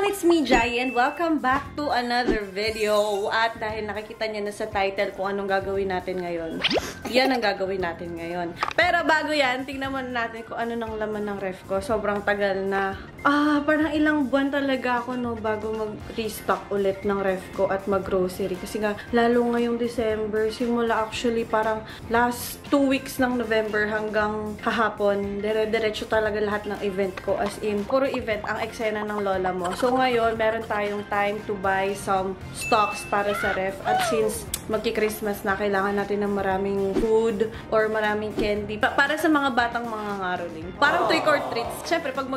It's me, Jai, and welcome back to another video. At dahil nakikita niyo na sa title kung anong gagawin natin ngayon, yan ang gagawin natin ngayon. Pero bago yan, tingnan muna natin kung ano nang laman ng ref ko. Sobrang tagal na. Parang ilang buwan talaga ako, no, bago mag-restock ulit ng ref ko at mag-grocery. Kasi nga, lalo ngayong December, simula actually parang last 2 weeks ng November hanggang kahapon, dire-diretso talaga lahat ng event ko. As in, puro event ang eksena ng lola mo. So ngayon, meron tayong time to buy some stocks para sa ref. At since magki-Christmas na, kailangan natin ng maraming food or maraming candy. Para sa mga batang mga ngaroling. Parang trick or treats. Siyempre, pag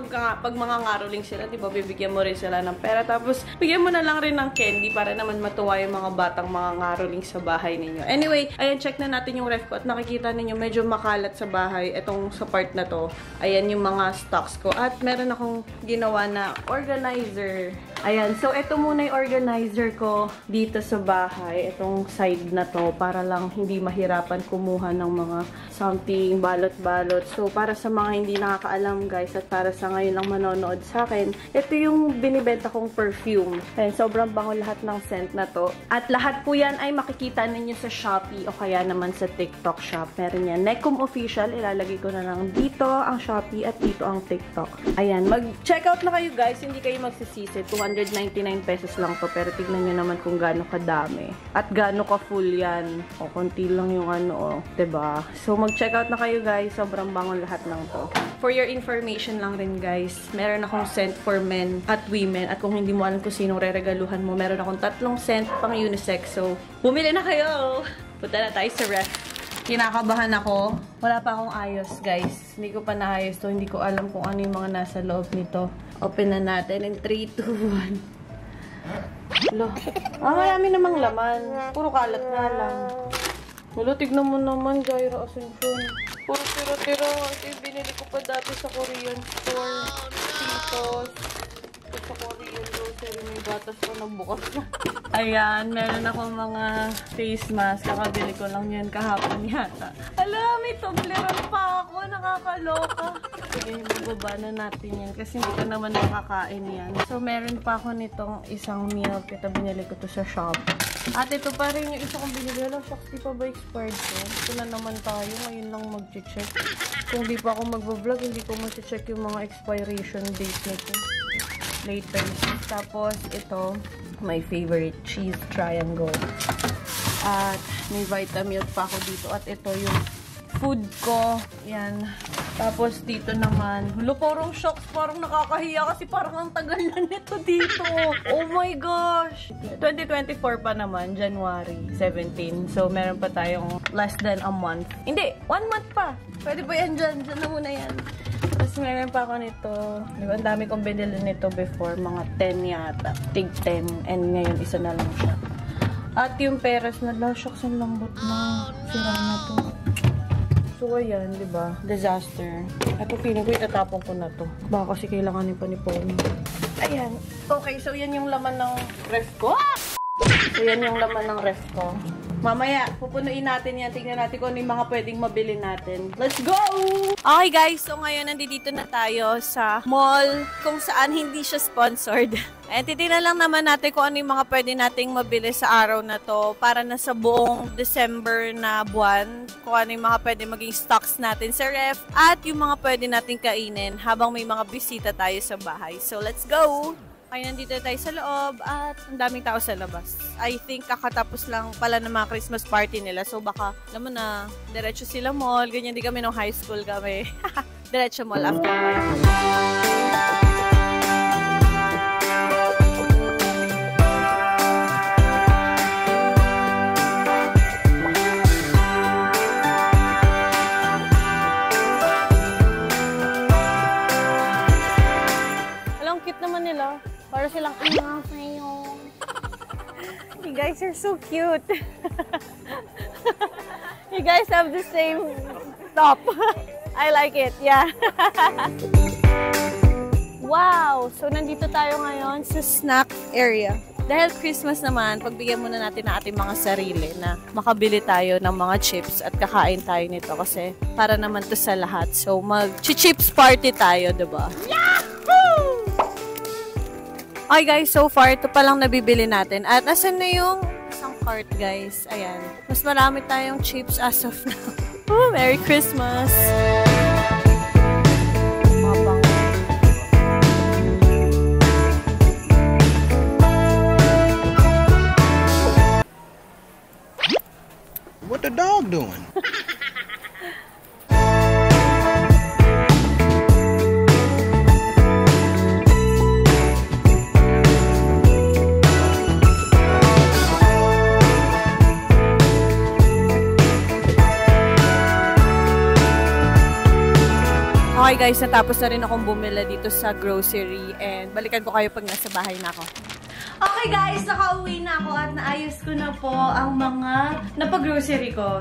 mga ngaroling sila, di ba, bibigyan mo rin sila ng pera. Tapos, bigyan mo na lang rin ng candy para naman matuwa yung mga batang mga ngaroling sa bahay ninyo. Anyway, ayan, check na natin yung ref ko. At nakikita ninyo, medyo makalat sa bahay. Itong sa part na to, ayan yung mga stocks ko. At meron akong ginawa na organizer. Ayan, so ito muna yung organizer ko dito sa bahay. Itong side na to, para lang hindi mahirapan kumuha ng mga something, balot-balot. So, para sa mga hindi nakakaalam, guys, at para sa ngayon lang manonood sa akin, ito yung binibenta kong perfume. Ayan, sobrang bango lahat ng scent na to. At lahat po yan ay makikita ninyo sa Shopee o kaya naman sa TikTok shop. Meron yan. Necom Official, ilalagay ko na lang dito ang Shopee at dito ang TikTok. Ayan, mag-check out na kayo, guys. Hindi kayo magsisisi. 299 pesos lang to, pero tignan nyo naman kung gaano kadami. At gaano ka full yan. O, konti lang yung ano, diba? So, mag-check out na kayo, guys. Sobrang bango lahat ng to. For your information lang rin, guys, meron akong scent for men at women. At kung hindi mo alam kung sinong reregaluhan mo, meron akong 3 scent pang unisex. So, bumili na kayo! Punta na tayo sa ref. Kinakabahan ako. Wala pa akong ayos, guys. Hindi ko pa naayos to. Hindi ko alam kung ano yung mga nasa loob nito. Open na natin in 3, 2, 1. Lo. Marami namang laman. Puro kalat nga lang. Wala, tignan mo naman, Jaira Ascension. Puro tira-tira. Ito yung binili ko pa dati sa Korean store. Tipos. Sa Korean grocery, may gatas pa na bukas na. Ayan, meron ako mga face mask. Kakabili ko lang yan kahapon yata. Ala, may Toblerone pa ako. Nakakaloka. Sige, bababa na natin yan kasi hindi ko naman nakakain yan. So, meron pa ako nitong isang milk. Ito, binili ko to sa shop. At ito pa rin yung isa kong binili. Alam, shucks, di pa ba expired ko? Ito na naman tayo. Ngayon lang mag-check. Kung di pa ako mag-vlog, hindi ko mag-check yung mga expiration date nito. Later. Tapos, ito, my favorite cheese triangle. At may Vitamilk pa ako dito. At ito yung food ko. Yan. Tapos, dito naman. Hulo, parang shocks. Parang nakakahiya kasi parang ang tagal na nito dito. Oh my gosh! 2024 pa naman. January 17. So, meron pa tayong less than a month. Hindi! 1 month pa! Pwede pa yan dyan. Dyan na muna yan. Tapos meron pa ako nito. Diba, ang dami kong binili nito before. Mga 10 yata. Tig 10. And ngayon, isa na lang siya. At yung peras na lang, shocks, ang lambot na. Sira na to. So, ayan, diba? Disaster. Ito, feeling ko, itatapon ko na to. Baka kasi kailanganin pa ni Pony. Ayan. Okay, so yan yung laman ng ref ko. So, yan yung laman ng ref ko. Mamaya, pupunuin natin yan. Tingnan natin kung ano yung mga pwedeng mabili natin. Let's go! Okay guys, so ngayon nandito na tayo sa mall kung saan hindi siya sponsored. And titignan lang naman natin kung ano yung mga pwede nating mabili sa araw na to para na sa buong December na buwan. Kung ano yung mga pwede maging stocks natin sa ref at yung mga pwede nating kainin habang may mga bisita tayo sa bahay. So let's go! Ay, nandito tayo sa loob at ang daming tao sa labas. I think kakatapos lang pala ng mga Christmas party nila. So baka, alam mo na, diretso sila mall. Ganyan din kami nung high school kami. Diretso mall after work. Alam, cute naman nila. Para silang sa'yo. You guys are so cute. You guys have the same top. I like it, yeah. Wow! So, nandito tayo ngayon sa snack area. Dahil Christmas naman, pagbigyan muna natin ng ating mga sarili na makabili tayo ng mga chips at kakain tayo nito kasi para naman to sa lahat. So, mag-chips party tayo, diba? Yahoo! Okay guys, so far, ito palang nabibili natin. At nasan na yung isang cart, guys? Ayan. Mas marami tayong chips as of now. Oh, Merry Christmas! What the dog doing? Okay guys, natapos na rin akong bumili dito sa grocery and balikan ko kayo pag nasa bahay na ako. Okay guys, nakauwi na ako at naayos ko na po ang mga napag-grocery ko.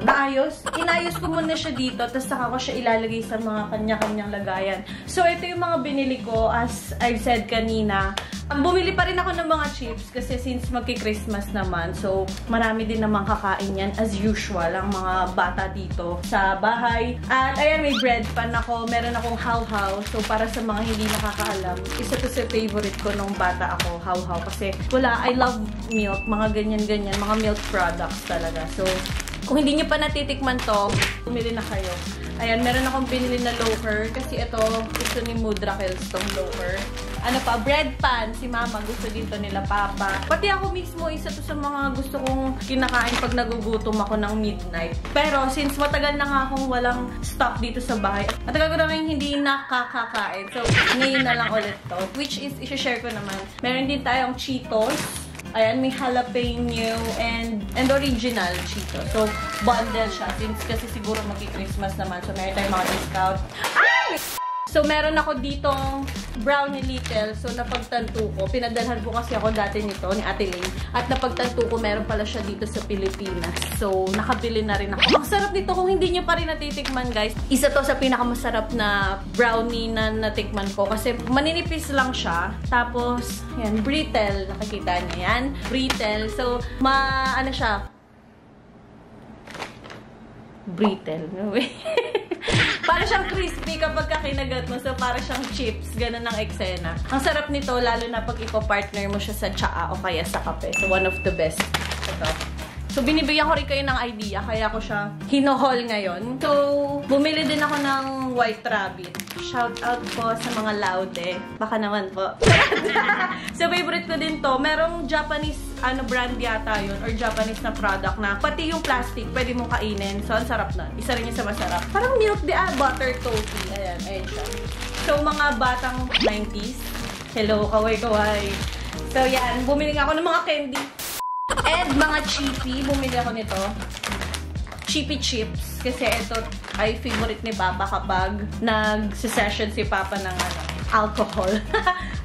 Inayos ko muna siya dito, tapos saka ko siya ilalagay sa mga kanya-kanyang lagayan. So ito yung mga binili ko, as I've said kanina. Bumili pa rin ako ng mga chips kasi since magki-Christmas naman, so marami din namang kakain yan as usual ang mga bata dito sa bahay. At ayan, may bread pan ako, meron akong how-how. So para sa mga hindi nakakaalam, isa to sa favorite ko nung bata ako, how-how. Kasi I love milk, mga ganyan-ganyan, mga milk products talaga. So kung hindi nyo pa natitikman to, bumili na kayo. Ayan, meron akong binili na loafer kasi ito, gusto ni Mudrakels tong loafer. Ano pa, bread pan. Si mama, gusto dito nila papa. Pati ako mismo, isa to sa mga gusto kong kinakain pag nagugutom ako ng midnight. Pero, since matagal na nga akong walang stock dito sa bahay, matagal ko na rin hindi nakakakain. So, ngayon na lang ulit to. Which is, isi-share ko naman. Meron din tayong Cheetos. Ayan, may jalapeno and original Cheetos. So, bundle siya. Since kasi siguro magki-Christmas naman. So, meron tayong mga discount. Ay! So, meron ako ditong brownie little. So, napagtanto ko. Pinadalhan ko kasi ako dati nito, ni Ate Lane. At napagtanto ko, meron pala siya dito sa Pilipinas. So, nakabili na rin ako. Ang sarap nito kung hindi nyo pa rin natitikman, guys. Isa to sa pinakamasarap na brownie na natikman ko. Kasi maninipis lang siya. Tapos, yan, brittle. Nakikita nyo yan. Brittle. So, ano siya? Brittle. No way. Para siyang crispy kapag kinagat mo. So, para siyang chips. Ganun ang eksena. Ang sarap nito, lalo na pag ipo-partner mo siya sa tsaa o kaya sa kape. So, one of the best. Ito. So, binibigyan ko rin kayo ng idea. Kaya ko siya hino-haul ngayon. So, bumili din ako ng White Rabbit. Shout out po sa mga laude. Baka naman po. So, favorite ko din to. Merong Japanese brand yata yun or Japanese na product na pati yung plastic pwede mong kainin. So, ang sarap na. Isa rin yung sa masarap. Parang milk butter toffee. Ayan, ayan siya. So, mga batang 90s. Hello, kaway-kaway. So, yan. Bumili nga ako ng mga candy. And mga chippy, bumili ako nito. Chippy chips. Kasi ito ay favorite ni Papa kapag nag-session si Papa ng alcohol.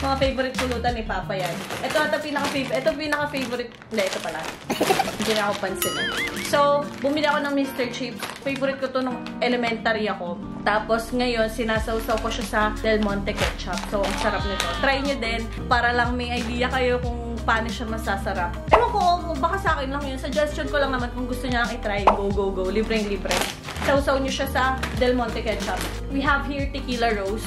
Mga favorite pulutan ni Papa yan. Ito pinaka-favorite. Hindi, ito pala. Hindi na ako pansinin. So, bumili ako ng Mr. Chips. Favorite ko to nung elementary ako. Tapos, ngayon, sinasawsaw ko siya sa Del Monte ketchup. So, ang sarap nito. Try nyo din para lang may idea kayo kung paano siya masasarap. Ewan ko, baka sa akin lang yun. Suggestion ko lang naman kung gusto niya i-try. Go, go, go. Libreng-libre. Sausaw nyo siya sa Del Monte ketchup. We have here tequila rose.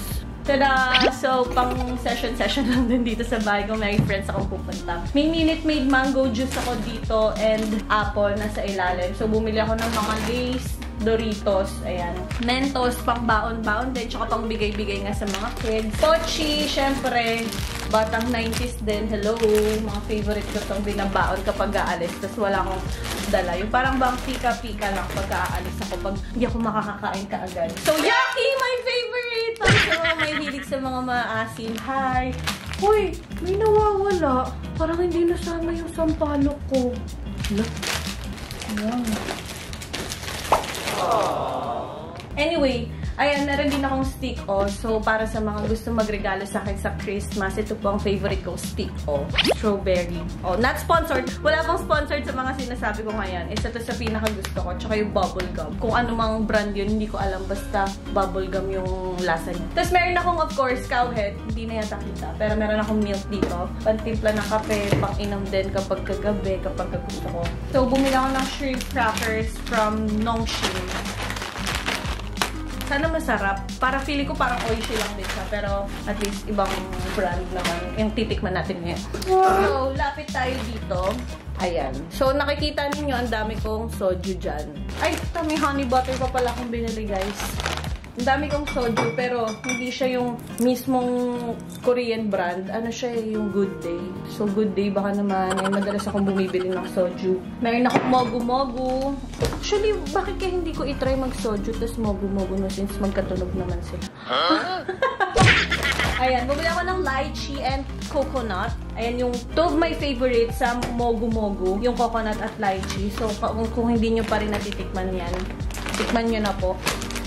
Tada! So, pang session lang din dito sa bahay ko. May friends akong pupunta. May Minute Maid mango juice ako dito and apple na sa ilalim. So, bumili ako ng mga Lay's, Doritos, ayan. Mentos, pang baon-baon din, tsaka pang bigay-bigay nga sa mga kids. Pochi, syempre, batang 90s din. Hello, mga favorite ko itong binabaon kapag aalis. Tapos wala akong dala. Yung parang bang pika-pika lang pag aalis ako pag hindi ako makakakain kaagad. So, Yaki, my favorite! Para sa mga may hilig sa mga maasim. Hi! Uy, may nawawala. Parang hindi nasama yung sampalok ko. Look. Wow. Anyway, Ayan, meron din akong stick o. So, para sa mga gusto magregalo sa akin sa Christmas, ito po ang favorite kong stick o. Strawberry. Oh, not sponsored. Wala pong sponsored sa mga sinasabi ko ngayon. Isa to sa pinakagusto ko. Tsaka yung bubble gum. Kung ano mang brand yun, hindi ko alam. Basta bubble gum yung lasa niya. Tapos meron akong, of course, cowhead. Hindi na yata kita. Pero meron akong milk dito. Pantimpla ng kape. Pang-inom din kapag kagabi, kapag gusto ko. So, bumili ako ng shrimp crackers from Nongshim. Sana masarap. Para feeling ko parang oishi lang din siya. Pero at least ibang brand naman. Yung titikman natin ngayon. So, lapit tayo dito. Ayan. So, nakikita ninyo ang dami kong soju dyan. Ay, may honey butter pa pala akong binili, guys. Ang dami kong soju, pero hindi siya yung mismong Korean brand. Ano siya yung Good Day. So, Good Day baka naman. Eh, madalas akong bumibili ng soju. Meron akong mogu-mogu. Actually, bakit kaya hindi ko itry mag-soju tapos mogu-mogu no since magkatunog naman sila? Ayan, bumili ako ng lychee and coconut. Ayan yung two of my favorites sa mogu-mogu. Yung coconut at lychee. So, kung hindi nyo pa rin natitikman yan, tikman nyo na po.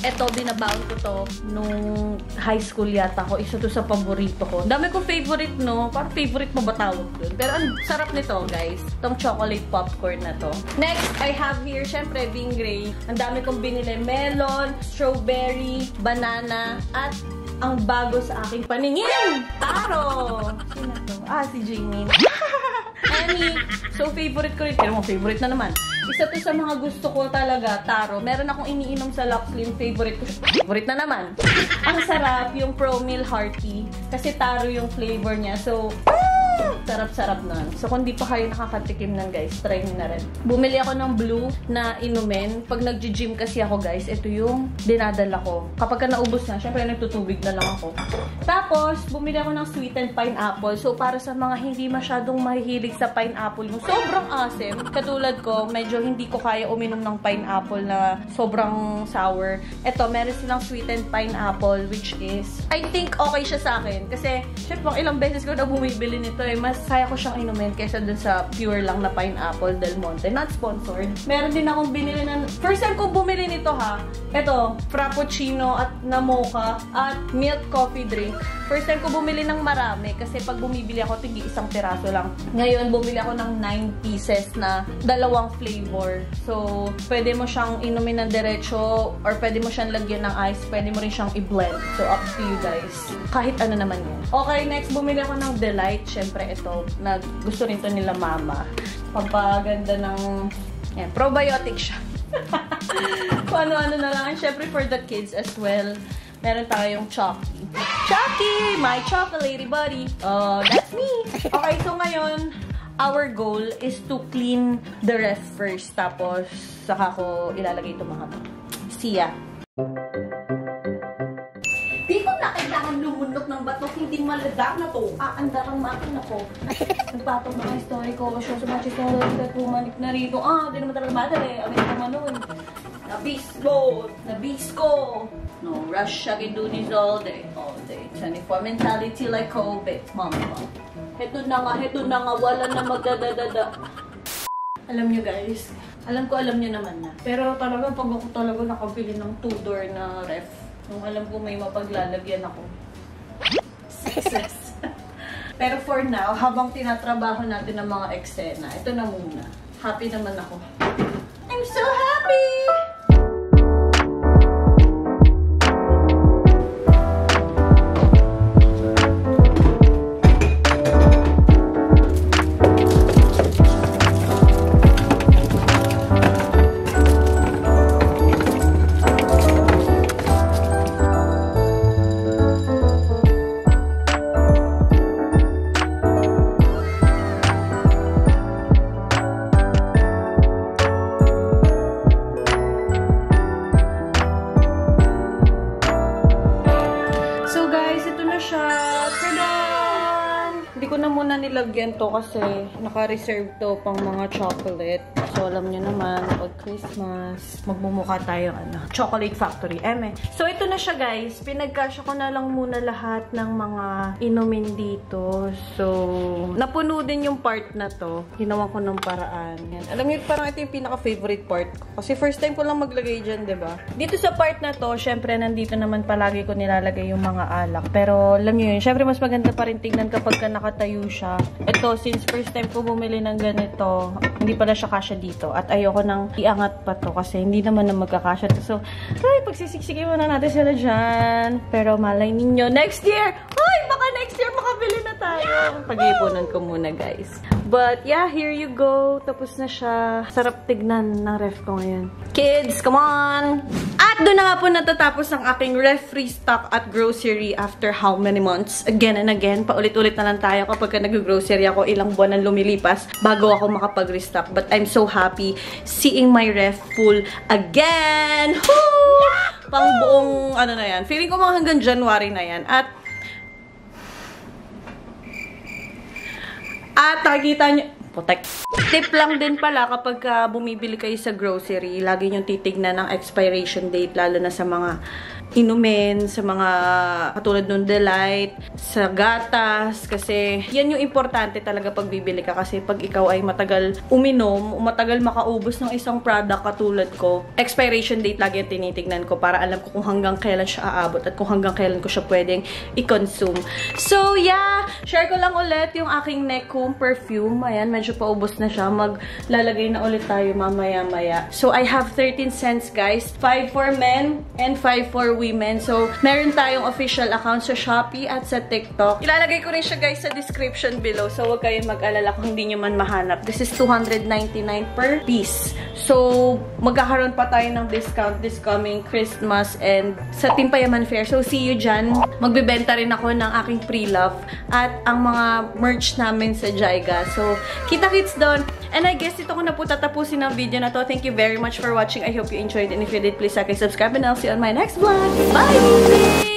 Ito, binabound ko to nung high school yata ko. Isa to sa paborito ko. Dami ko favorite, no? Parang favorite mo ba tawag dun? Pero ang sarap nito, guys. Itong chocolate popcorn na to. Next, I have here, syempre, being gray. Ang dami kong binili. Melon, strawberry, banana, at ang bago sa aking paningin! Taro! Sino to? Ah, si Jamie. Annie. So, favorite ko rin. Pero mo, favorite na naman. Isa to sa mga gusto ko talaga, taro. Meron akong iniinom sa Lux Slim. Favorite ko. Favorite na naman. Ang sarap, yung Promil Hearty. Kasi taro yung flavor niya. So, sarap-sarap nun. So, kung di pa kayo nakakatikim nun, guys, try nyo na rin. Bumili ako ng blue na inumin. Pag nag-gym kasi ako, guys, ito yung dinadala ko. Kapag ka naubos na, syempre nagtutubig na lang ako. Tapos, bumili ako ng sweetened pineapple. So, para sa mga hindi masyadong mahihilig sa pineapple, yung sobrang asim. Katulad ko, medyo hindi ko kaya uminom ng pineapple na sobrang sour. Ito, meron silang sweetened pineapple, which is, I think okay siya sa akin. Kasi, syempre, ilang beses ko na bumibili nito eh. Mas saya ko siyang inumin kaysa dun sa pure lang na pineapple Del Monte. Not sponsored. Meron din akong binili na, first time kong bumili nito ha. Ito, frappuccino at na mocha at milk coffee drink. First time ko bumili ng marami kasi pag bumibili ako, tigi isang piraso lang. Ngayon, bumili ako ng 9 pieces na dalawang flavor. So, pwede mo siyang inumin ng diretso or pwede mo siyang lagyan ng ice. Pwede mo rin siyang i-blend. So, up to you guys. Kahit ano naman yun. Okay, next, bumili ako ng Delight. Siyempre, ito, na gusto rin to nila mama. Pampaganda ng, yan, probiotic siya. Kung ano-ano na lang. And syempre, for the kids as well, meron tayong Chucky. Chucky! My chocolatey buddy. That's me. Okay, so ngayon, our goal is to clean the ref first. Tapos, saka ko ilalagay itong mga to. See ya! Di ko na kailangan lumunok ng batok, hindi maladak na to. Aandar ang makina ko. Nagpatok na ang story ko. Siya sa mga story ko, pumanik na rito. Di naman talaga madali. Ang ito naman nun. Nabisco. No rush, I can do this all day. 24 mentality like Kobe. Mama. Heto na nga, wala na magdadadada. Alam nyo guys, alam nyo naman na. Pero talaga, pag ako talaga nakabili ng 2-door na ref, nung alam ko may mapaglalagyan ako. Success. Pero for now, habang tinatrabaho natin ng mga eksena, ito na muna. Happy naman ako. I'm so happy! Hindi ko na muna nilagyan to kasi naka-reserve to pang mga chocolate. So, alam nyo naman, pag Christmas, magmumukha tayo, Chocolate Factory. So, ito na siya, guys. Pinagkasya ko na lang muna lahat ng mga inumin dito. So, napuno din yung part na to. Ginawa ko ng paraan. Yan. Alam niyo, parang ito yung pinaka-favorite part ko. Kasi first time ko lang maglagay dyan, diba? Dito sa part na to, syempre, nandito naman palagi ko nilalagay yung mga alak. Pero, alam niyo yun, syempre, mas maganda pa rin tignan kapag ka nakatayo siya. Ito, since first time ko bumili ng ganito, hindi pala siya kasya dito. At ayoko nang iangat pa to kasi hindi naman na magkakasya to. So, ay, pagsisiksikin muna natin sila dyan. Pero malay ninyo, next year! Ay, baka next year makabili na tayo. Pag-iipunan ko muna, guys. But, yeah, here you go. Tapos na siya. Sarap tignan ng ref ko ngayon. Kids, come on! At doon na nga po natatapos ang aking ref restock at grocery after how many months? Again and again. Paulit-ulit na lang tayo kapag nag-grocery ako. Ilang buwan ang lumilipas bago ako makapag-restock. But I'm so happy seeing my ref full again! Woo! Pang buong, ano na yan. Feeling ko mga hanggang January na yan. At nakikita nyo, putek. Tip lang din pala kapag bumibili kayo sa grocery, lagi nyo titignan ang expiration date, lalo na sa mga inumin, sa mga katulad ng Delight, sa gatas, kasi yan yung importante talaga pag bibili ka. Kasi pag ikaw ay matagal uminom, matagal makaubos ng isang product katulad ko, expiration date lagi yung tinitignan ko para alam ko kung hanggang kailan siya aabot at kung hanggang kailan ko siya pwedeng i-consume. So, yeah! Share ko lang ulit yung aking Necum perfume. Ayan, medyo paubos na siya. Maglalagay na ulit tayo mamaya-maya. So, I have 13 cents, guys. 5 for men and 5 for women. So, meron tayong official account sa Shopee at sa TikTok. Ilalagay ko rin siya, guys, sa description below. So, huwag kayong mag-alala kung hindi nyo man mahanap. This is $299 per piece. So, magkakaroon pa tayo ng discount this coming Christmas and sa Team Payaman Fair. So, see you dyan. Magbibenta rin ako ng aking pre-love at ang mga merch namin sa Jaiga. So, kita-kits doon. And I guess ito ko na po tatapusin ang video na to. Thank you very much for watching. I hope you enjoyed. And if you did, please like and subscribe and I'll see you on my next vlog. Bye!